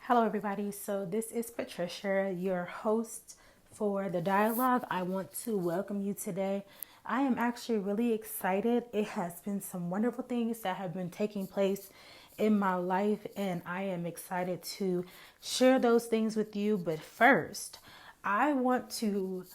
Hello, everybody. So, this is Patricia, your host for the dialogue. I want to welcome you today. I am actually really excited. It has been some wonderful things that have been taking place in my life, and I am excited to share those things with you. But first, I want to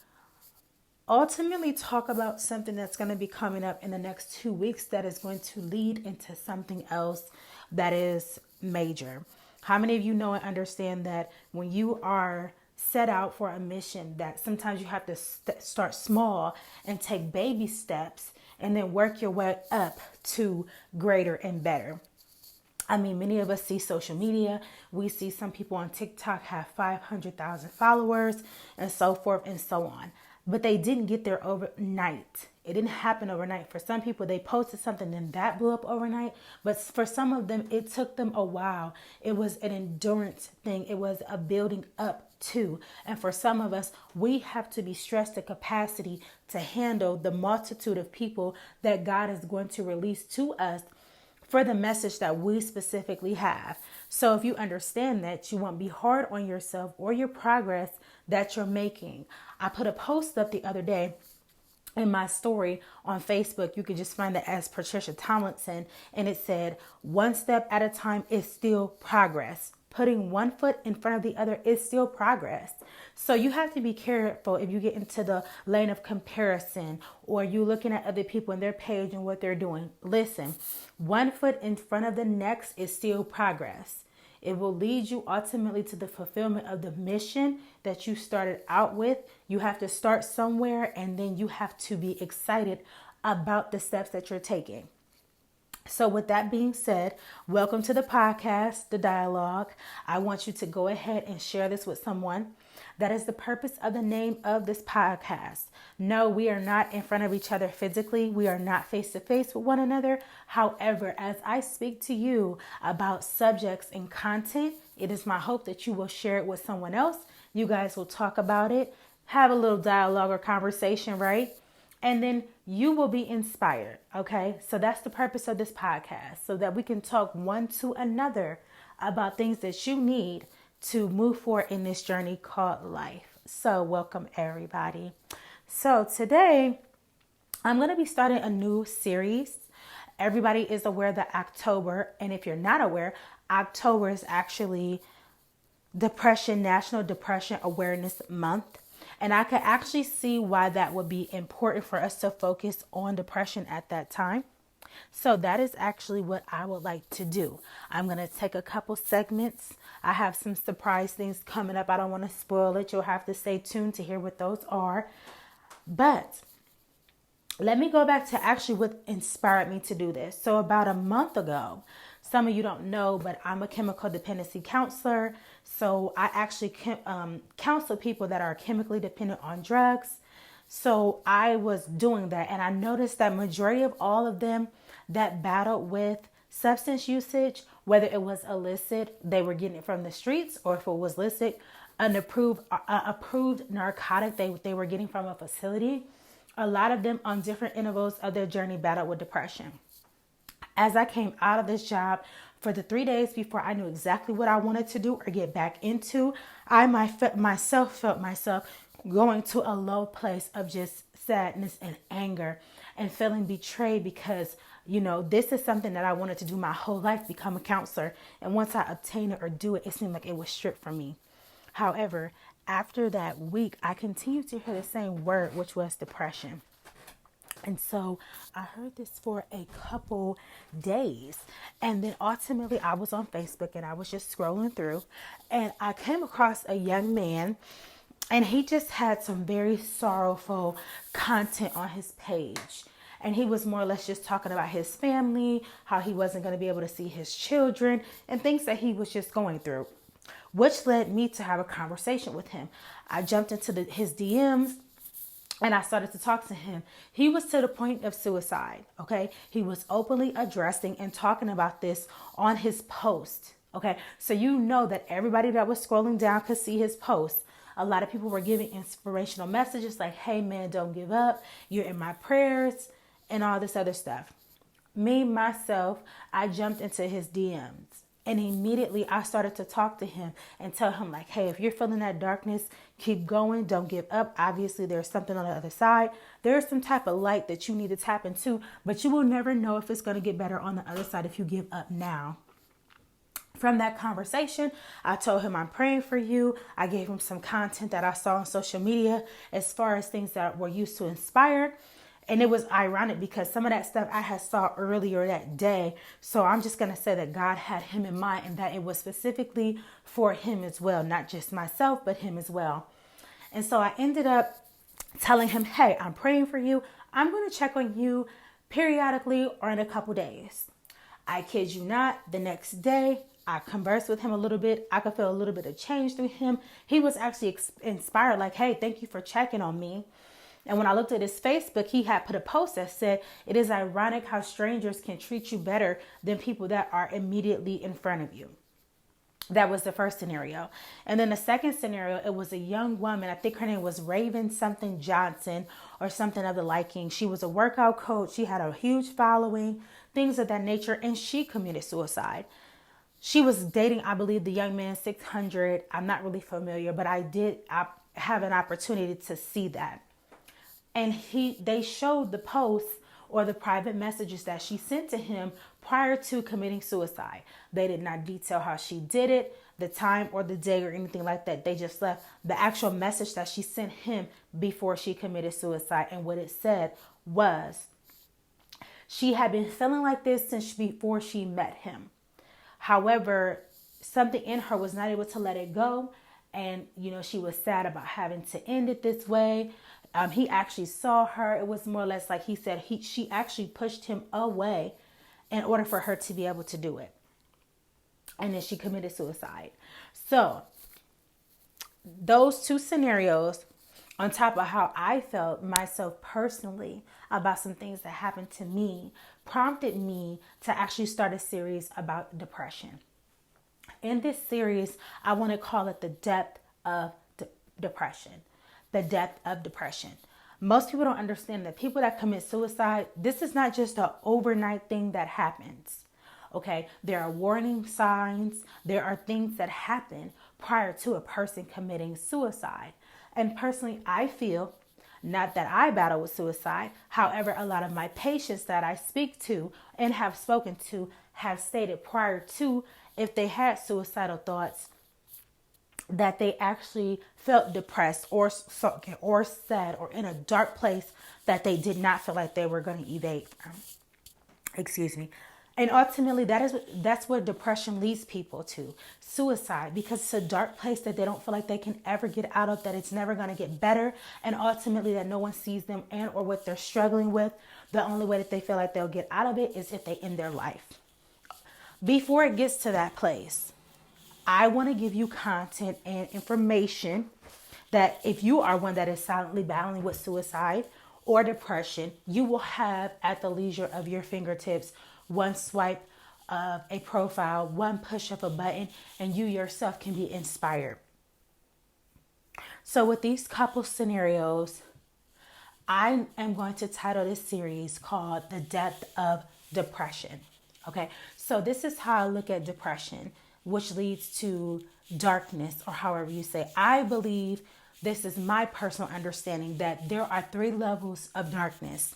ultimately talk about something that's going to be coming up in the next 2 weeks that is going to lead into something else that is major. How many of you know and understand that when you are set out for a mission, that sometimes you have to start small and take baby steps and then work your way up to greater and better? I mean, many of us see social media. We see some people on TikTok have 500,000 followers and so forth and so on. But they didn't get there overnight. It didn't happen overnight. For some people, they posted something and that blew up overnight. But for some of them, it took them a while. It was an endurance thing. It was a building up too. And for some of us, we have to be stressed to capacity to handle the multitude of people that God is going to release to us for the message that we specifically have. So if you understand that, you won't be hard on yourself or your progress that you're making. I put a post up the other day in my story on Facebook. You can just find it as Patricia Tomlinson. And it said, one step at a time is still progress. Putting one foot in front of the other is still progress. So you have to be careful if you get into the lane of comparison or you looking at other people and their page and what they're doing. Listen, one foot in front of the next is still progress. It will lead you ultimately to the fulfillment of the mission that you started out with. You have to start somewhere, and then you have to be excited about the steps that you're taking. So with that being said, welcome to the podcast, The Dialogue. I want you to go ahead and share this with someone. That is the purpose of the name of this podcast. No, we are not in front of each other physically. We are not face to face with one another. However, as I speak to you about subjects and content, it is my hope that you will share it with someone else. You guys will talk about it, have a little dialogue or conversation, right? And then you will be inspired. Okay. So that's the purpose of this podcast, so that we can talk one to another about things that you need to move forward in this journey called life. So welcome everybody. So today I'm going to be starting a new series. Everybody is aware that October, and if you're not aware, October is actually National Depression Awareness Month. And I could actually see why that would be important for us to focus on depression at that time. So that is actually what I would like to do. I'm going to take a couple segments. I have some surprise things coming up. I don't want to spoil it. You'll have to stay tuned to hear what those are. But let me go back to actually what inspired me to do this. So about a month ago, some of you don't know, but I'm a chemical dependency counselor. So I actually counsel people that are chemically dependent on drugs. So I was doing that, and I noticed that majority of all of them that battled with substance usage, whether it was illicit, they were getting it from the streets, or if it was licit, an approved narcotic they were getting from a facility. A lot of them on different intervals of their journey battled with depression. As I came out of this job for the 3 days before I knew exactly what I wanted to do or get back into, I myself felt myself going to a low place of just sadness and anger and feeling betrayed because, this is something that I wanted to do my whole life, become a counselor. And once I obtain it or do it, it seemed like it was stripped from me. However, after that week, I continued to hear the same word, which was depression. And so I heard this for a couple days. And then ultimately I was on Facebook and I was just scrolling through and I came across a young man, and he just had some very sorrowful content on his page. And he was more or less just talking about his family, how he wasn't going to be able to see his children, and things that he was just going through, which led me to have a conversation with him. I jumped into his DMs and I started to talk to him. He was to the point of suicide. Okay. He was openly addressing and talking about this on his post. Okay. So you know that everybody that was scrolling down could see his post. A lot of people were giving inspirational messages like, hey man, don't give up. You're in my prayers and all this other stuff. Me, myself, I jumped into his DMs And immediately I started to talk to him and tell him like, hey, if you're feeling that darkness, keep going. Don't give up. Obviously, there's something on the other side. There's some type of light that you need to tap into, but you will never know if it's going to get better on the other side if you give up now. From that conversation, I told him I'm praying for you. I gave him some content that I saw on social media as far as things that were used to inspire. And it was ironic because some of that stuff I had saw earlier that day. So I'm just going to say that God had him in mind and that it was specifically for him as well. Not just myself, but him as well. And so I ended up telling him, hey, I'm praying for you. I'm going to check on you periodically or in a couple days. I kid you not, the next day, I conversed with him a little bit. I could feel a little bit of change through him. He was actually inspired, like, hey, thank you for checking on me. And when I looked at his Facebook, he had put a post that said, it is ironic how strangers can treat you better than people that are immediately in front of you. That was the first scenario. And then the second scenario, it was a young woman. I think her name was Raven something Johnson or something of the liking. She was a workout coach. She had a huge following, things of that nature, and she committed suicide. She was dating, I believe, the young man 600. I'm not really familiar, but I have an opportunity to see that. And they showed the posts or the private messages that she sent to him prior to committing suicide. They did not detail how she did it, the time or the day or anything like that. They just left the actual message that she sent him before she committed suicide. And what it said was, she had been feeling like this since before she met him. However, something in her was not able to let it go. And, she was sad about having to end it this way. He actually saw her. It was more or less like he said she actually pushed him away in order for her to be able to do it. And then she committed suicide. So those two scenarios, on top of how I felt myself personally about some things that happened to me, prompted me to actually start a series about depression. In this series, I want to call it the depth of depression. The depth of depression. Most people don't understand that people that commit suicide, this is not just an overnight thing that happens. Okay, there are warning signs. There are things that happen prior to a person committing suicide. And personally, I feel, not that I battle with suicide, however, a lot of my patients that I speak to and have spoken to have stated prior to, if they had suicidal thoughts, that they actually felt depressed or sulking or sad or in a dark place that they did not feel like they were going to evade from. And ultimately, that's what depression leads people to, suicide, because it's a dark place that they don't feel like they can ever get out of, that it's never going to get better, and ultimately that no one sees them and or what they're struggling with. The only way that they feel like they'll get out of it is if they end their life. Before it gets to that place, I want to give you content and information that if you are one that is silently battling with suicide or depression, you will have at the leisure of your fingertips one swipe of a profile, one push of a button, and you yourself can be inspired. So with these couple scenarios, I am going to title this series called The Depth of Depression. Okay, so this is how I look at depression, which leads to darkness, or however you say. I believe, this is my personal understanding, that there are 3 levels of darkness.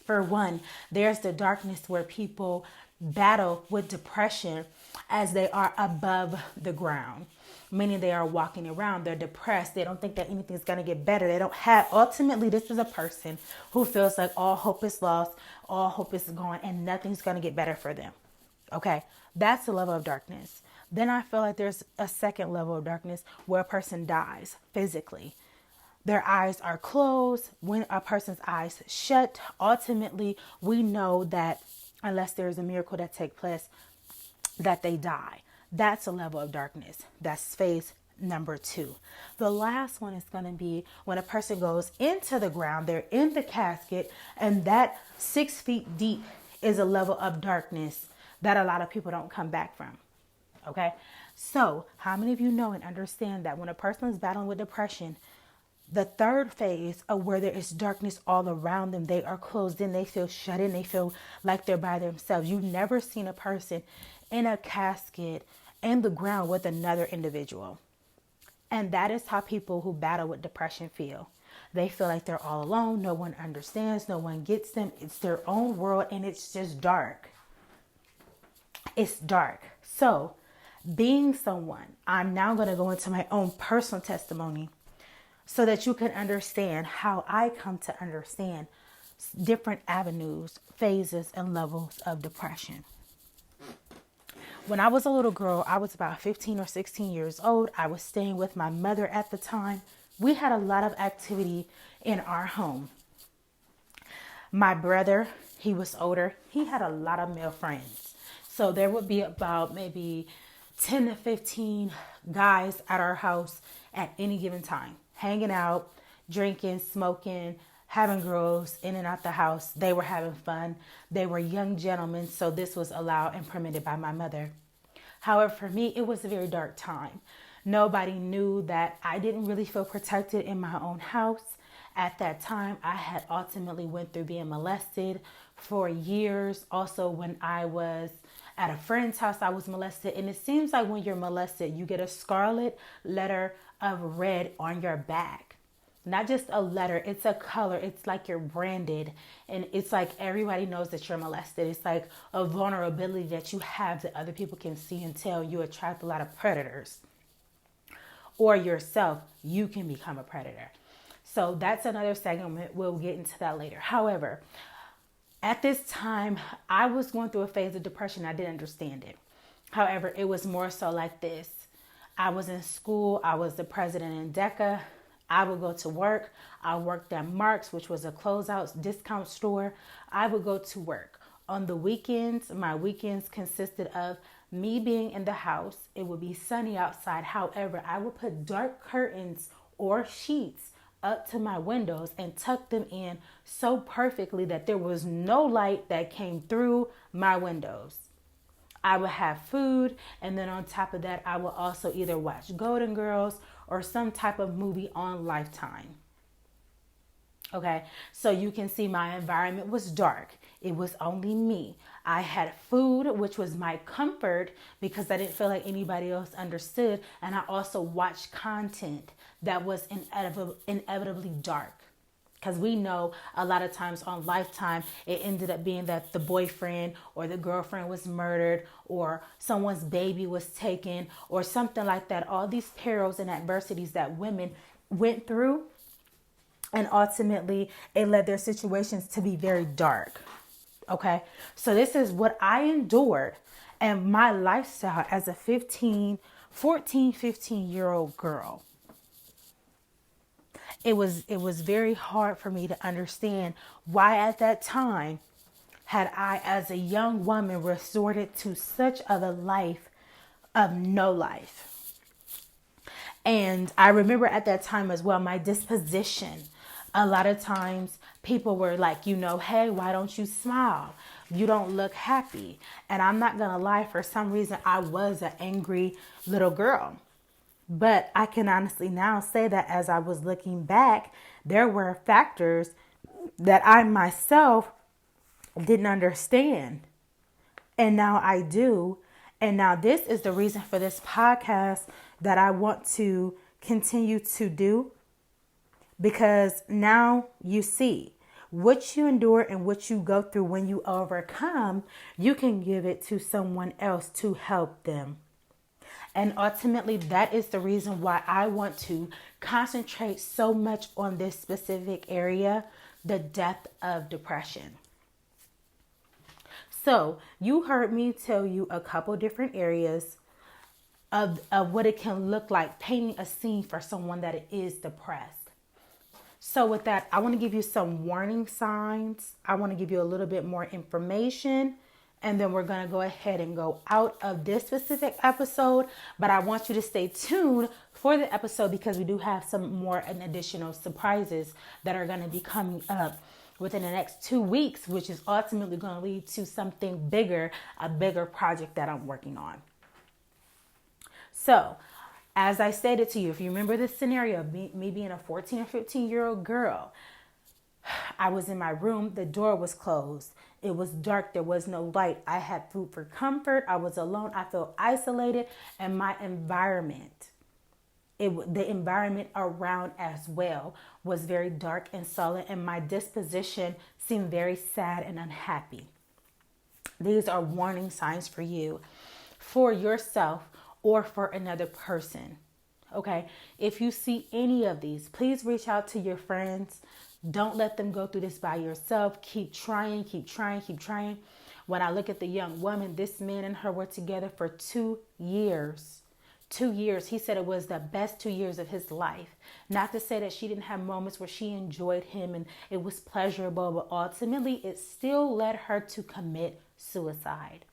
For one, there's the darkness where people battle with depression as they are above the ground, meaning they are walking around, they're depressed, they don't think that anything's going to get better. They don't have, ultimately, this is a person who feels like all hope is lost, all hope is gone, and nothing's going to get better for them. Okay, that's the level of darkness. Then I feel like there's a second level of darkness where a person dies physically. Their eyes are closed. When a person's eyes shut, ultimately, we know that unless there's a miracle that takes place, that they die. That's a level of darkness. That's phase number 2. The last one is going to be when a person goes into the ground, they're in the casket, and that 6 feet deep is a level of darkness that a lot of people don't come back from. Okay. So how many of you know and understand that when a person is battling with depression, the third phase of where there is darkness all around them, they are closed in, they feel shut in, they feel like they're by themselves. You've never seen a person in a casket in the ground with another individual. And that is how people who battle with depression feel. They feel like they're all alone. No one understands. No one gets them. It's their own world and it's just dark. It's dark. So, being someone, I'm now going to go into my own personal testimony so that you can understand how I come to understand different avenues, phases, and levels of depression. When I was a little girl, I was about 15 or 16 years old. I was staying with my mother at the time. We had a lot of activity in our home. My brother, he was older. He had a lot of male friends. So there would be about maybe 10 to 15 guys at our house at any given time, hanging out, drinking, smoking, having girls in and out the house. They were having fun. They were young gentlemen, so this was allowed and permitted by my mother. However, for me, it was a very dark time. Nobody knew that I didn't really feel protected in my own house. At that time, I had ultimately went through being molested for years. Also, when I was at a friend's house, I was molested. And it seems like when you're molested, you get a scarlet letter of red on your back. Not just a letter, it's a color. It's like you're branded and it's like everybody knows that you're molested. It's like a vulnerability that you have that other people can see and tell. You attract a lot of predators. Or yourself, you can become a predator. So that's another segment. We'll get into that later. However, at this time, I was going through a phase of depression. I didn't understand it. However, it was more so like this. I was in school. I was the president in DECA. I would go to work. I worked at Mark's, which was a closeout discount store. I would go to work. On the weekends, my weekends consisted of me being in the house. It would be sunny outside. However, I would put dark curtains or sheets up to my windows and tuck them in so perfectly that there was no light that came through my windows. I would have food, and then on top of that, I would also either watch Golden Girls or some type of movie on Lifetime. Okay, so you can see my environment was dark. It was only me. I had food, which was my comfort because I didn't feel like anybody else understood. And I also watched content that was inevitably dark. Because we know a lot of times on Lifetime, it ended up being that the boyfriend or the girlfriend was murdered or someone's baby was taken or something like that. All these perils and adversities that women went through. And ultimately, it led their situations to be very dark. Okay, so this is what I endured and my lifestyle as a 15-year-old girl. It was very hard for me to understand why at that time had I, as a young woman, resorted to such of a life of no life. And I remember at that time as well, my disposition. A lot of times people were like, hey, why don't you smile? You don't look happy. And I'm not going to lie, for some reason, I was an angry little girl. But I can honestly now say that as I was looking back, there were factors that I myself didn't understand. And now I do. And now this is the reason for this podcast that I want to continue to do. Because now you see what you endure and what you go through when you overcome, you can give it to someone else to help them. And ultimately, that is the reason why I want to concentrate so much on this specific area, the depth of depression. So you heard me tell you a couple different areas of what it can look like, painting a scene for someone that is depressed. So with that, I want to give you some warning signs. I want to give you a little bit more information. And then we're going to go ahead and go out of this specific episode. But I want you to stay tuned for the episode because we do have some more and additional surprises that are going to be coming up within the next 2 weeks, which is ultimately going to lead to something bigger, a bigger project that I'm working on. So, as I stated to you, if you remember this scenario of me being a 14 or 15-year-old girl, I was in my room, the door was closed. It was dark, there was no light. I had food for comfort. I was alone. I felt isolated, and my environment, the environment around as well, was very dark and sullen, and my disposition seemed very sad and unhappy. These are warning signs for you, for yourself, or for another person. Okay. If you see any of these, please reach out to your friends. Don't let them go through this by yourself. Keep trying, keep trying, keep trying. When I look at the young woman, this man and her were together for 2 years. 2 years. He said it was the best 2 years of his life. Not to say that she didn't have moments where she enjoyed him and it was pleasurable, but ultimately it still led her to commit suicide.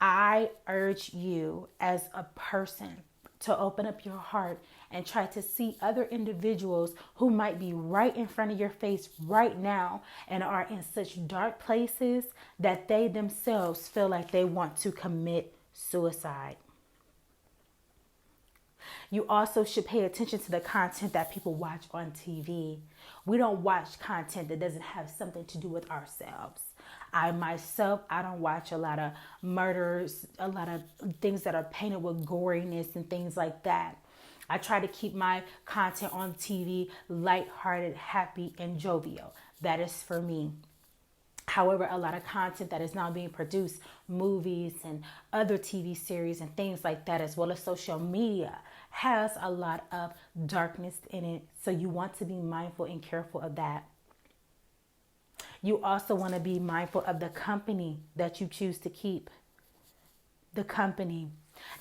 I urge you as a person to open up your heart and try to see other individuals who might be right in front of your face right now and are in such dark places that they themselves feel like they want to commit suicide. You also should pay attention to the content that people watch on TV. We don't watch content that doesn't have something to do with ourselves. I myself, I don't watch a lot of murders, a lot of things that are painted with goriness and things like that. I try to keep my content on TV lighthearted, happy, and jovial. That is for me. However, a lot of content that is now being produced, movies and other TV series and things like that, as well as social media, has a lot of darkness in it. So you want to be mindful and careful of that. You also want to be mindful of the company that you choose to keep. The company.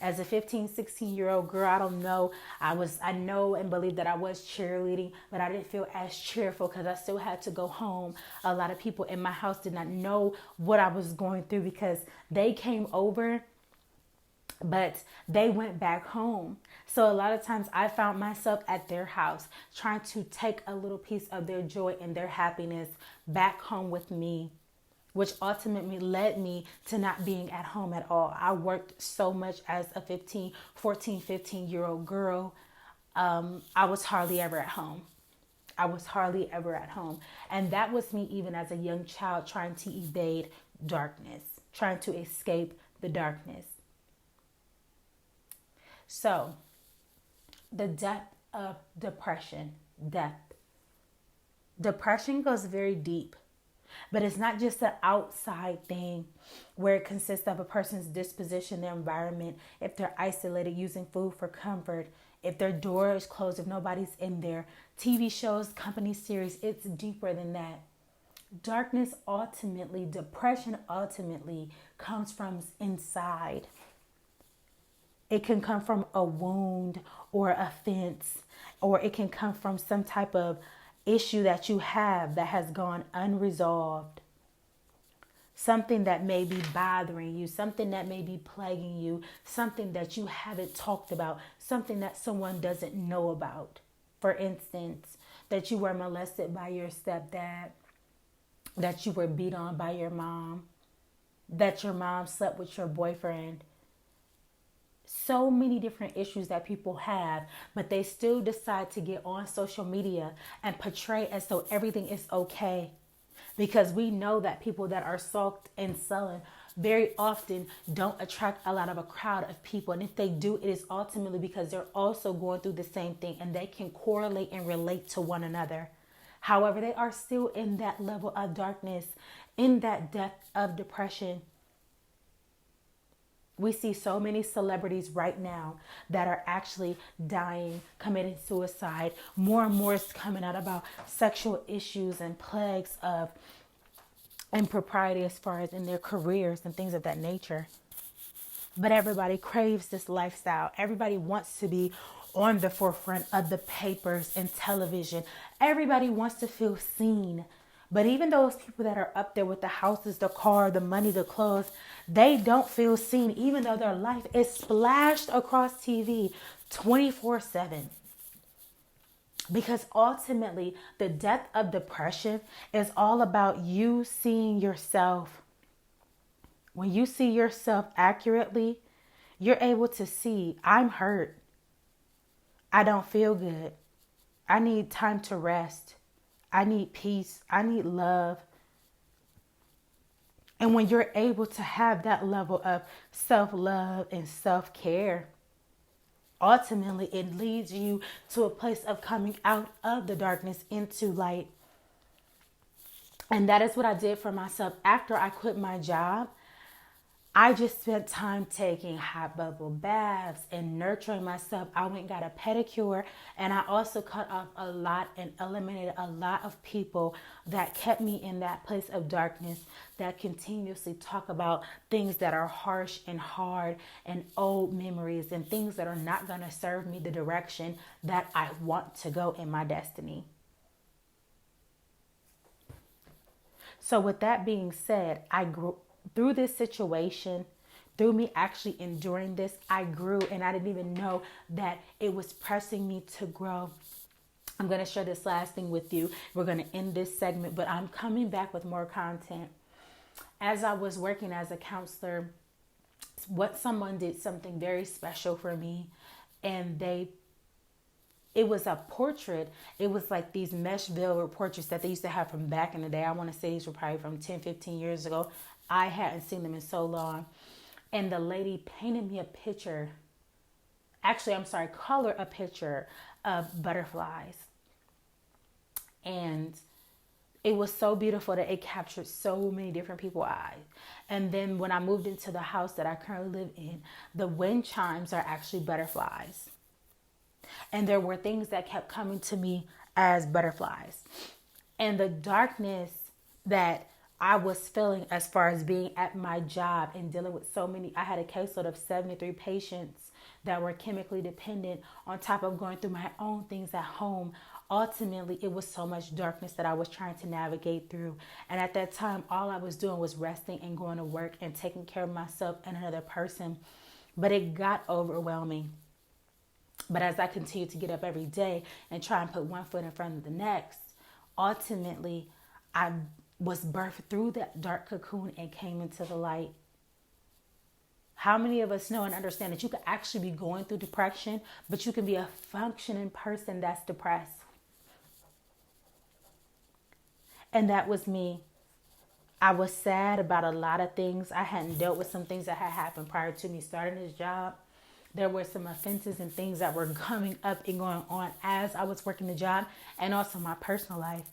As a 15, 16-year-old girl, I don't know. I know and believe that I was cheerleading, but I didn't feel as cheerful because I still had to go home. A lot of people in my house did not know what I was going through because they came over, but they went back home. So a lot of times I found myself at their house trying to take a little piece of their joy and their happiness back home with me, which ultimately led me to not being at home at all. I worked so much as a 15-year-old girl. I was hardly ever at home. And that was me even as a young child trying to evade darkness, trying to escape the darkness. So, the depth of depression, Depression goes very deep, but it's not just an outside thing where it consists of a person's disposition, their environment, if they're isolated, using food for comfort, if their door is closed, if nobody's in there, TV shows, company series, it's deeper than that. Depression ultimately comes from inside. It can come from a wound or offense, or it can come from some type of issue that you have that has gone unresolved. Something that may be bothering you, something that may be plaguing you, something that you haven't talked about, something that someone doesn't know about. For instance, that you were molested by your stepdad, that you were beat on by your mom, that your mom slept with your boyfriend. So many different issues that people have, but they still decide to get on social media and portray as though everything is okay. Because we know that people that are sulked and sullen very often don't attract a lot of a crowd of people. And if they do, it is ultimately because they're also going through the same thing and they can correlate and relate to one another. However, they are still in that level of darkness, in that depth of depression. We see so many celebrities right now that are actually dying, committing suicide. More and more is coming out about sexual issues and plagues of impropriety as far as in their careers and things of that nature. But everybody craves this lifestyle. Everybody wants to be on the forefront of the papers and television. Everybody wants to feel seen. But even those people that are up there with the houses, the car, the money, the clothes, they don't feel seen, even though their life is splashed across TV 24/7. Because ultimately, the depth of depression is all about you seeing yourself. When you see yourself accurately, you're able to see, I'm hurt. I don't feel good. I need time to rest. I need peace. I need love. And when you're able to have that level of self-love and self-care, ultimately it leads you to a place of coming out of the darkness into light. And that is what I did for myself after I quit my job. I just spent time taking hot bubble baths and nurturing myself. I went and got a pedicure, and I also cut off a lot and eliminated a lot of people that kept me in that place of darkness, that continuously talk about things that are harsh and hard and old memories and things that are not going to serve me the direction that I want to go in my destiny. So with that being said, I grew through this situation, through me actually enduring this. I grew, and I didn't even know that it was pressing me to grow. I'm going to share this last thing with you. We're going to end this segment, but I'm coming back with more content. As I was working as a counselor, someone did something very special for me, and it was a portrait. It was like these mesh velvet portraits that they used to have from back in the day. I want to say these were probably from 10, 15 years ago. I hadn't seen them in so long. And the lady painted me a picture. Actually, I'm sorry, color a picture of butterflies. And it was so beautiful that it captured so many different people's eyes. And then when I moved into the house that I currently live in, the wind chimes are actually butterflies. And there were things that kept coming to me as butterflies. And the darkness that I was feeling as far as being at my job and dealing with I had a caseload of 73 patients that were chemically dependent, on top of going through my own things at home. Ultimately, it was so much darkness that I was trying to navigate through. And at that time, all I was doing was resting and going to work and taking care of myself and another person. But it got overwhelming. But as I continued to get up every day and try and put one foot in front of the next, ultimately, I was birthed through that dark cocoon and came into the light. How many of us know and understand that you could actually be going through depression, but you can be a functioning person that's depressed? And that was me. I was sad about a lot of things. I hadn't dealt with some things that had happened prior to me starting this job. There were some offenses and things that were coming up and going on as I was working the job, and also my personal life.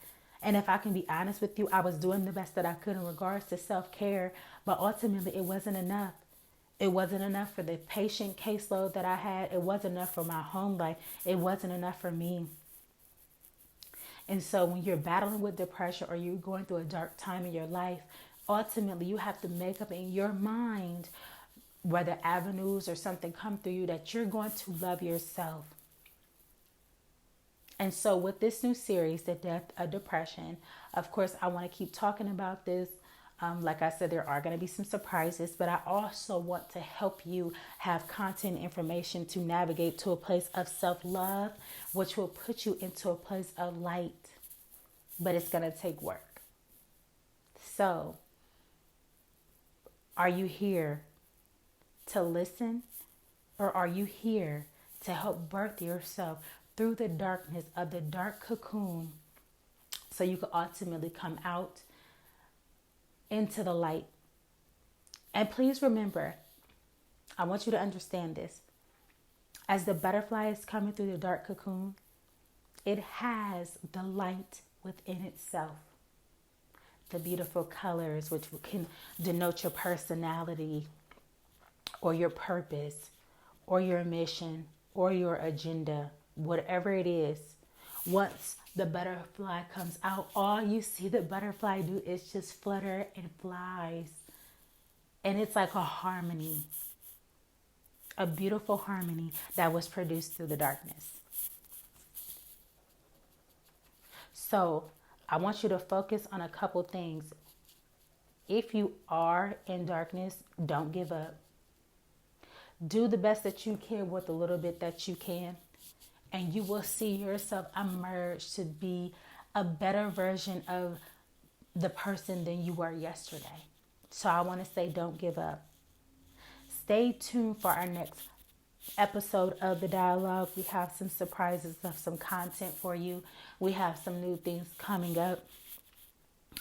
And if I can be honest with you, I was doing the best that I could in regards to self-care, but ultimately it wasn't enough. It wasn't enough for the patient caseload that I had. It wasn't enough for my home life. It wasn't enough for me. And so when you're battling with depression or you're going through a dark time in your life, ultimately you have to make up in your mind, whether avenues or something come through you, that you're going to love yourself. And so with this new series, The Death of Depression, of course, I want to keep talking about this. Like I said, there are going to be some surprises, but I also want to help you have content information to navigate to a place of self-love, which will put you into a place of light. But it's going to take work. So, are you here to listen, or are you here to help birth yourself through the darkness of the dark cocoon so you can ultimately come out into the light? And please remember, I want you to understand this. As the butterfly is coming through the dark cocoon, it has the light within itself. The beautiful colors, which can denote your personality or your purpose or your mission or your agenda, whatever it is. Once the butterfly comes out, all you see the butterfly do is just flutter and flies. And it's like a harmony, a beautiful harmony that was produced through the darkness. So I want you to focus on a couple things. If you are in darkness, don't give up. Do the best that you can with the little bit that you can. And you will see yourself emerge to be a better version of the person than you were yesterday. So I want to say, don't give up. Stay tuned for our next episode of the dialogue. We have some surprises of some content for you. We have some new things coming up.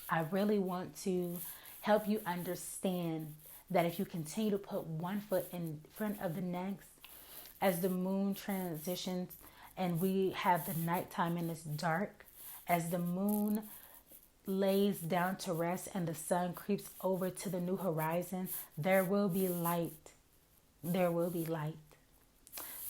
I really want to help you understand that if you continue to put one foot in front of the next, as the moon transitions and we have the nighttime and it's dark, as the moon lays down to rest and the sun creeps over to the new horizon, there will be light. There will be light.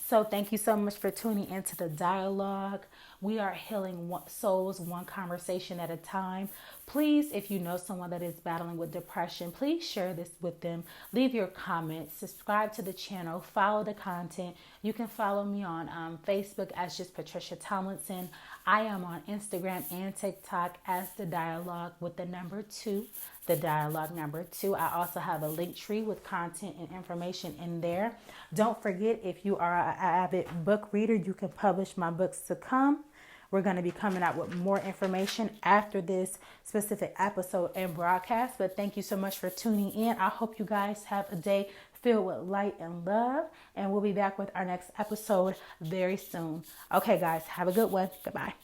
So thank you so much for tuning into the dialogue. We are healing souls one conversation at a time. Please, if you know someone that is battling with depression, please share this with them. Leave your comments, subscribe to the channel, follow the content. You can follow me on Facebook as just Patricia Tomlinson. I am on Instagram and TikTok as The Dialogue with the number 2. The dialogue number 2. I also have a link tree with content and information in there. Don't forget, if you are an avid book reader, you can publish my books to come. We're going to be coming out with more information after this specific episode and broadcast. But thank you so much for tuning in. I hope you guys have a day filled with light and love. And we'll be back with our next episode very soon. Okay, guys, have a good one. Goodbye.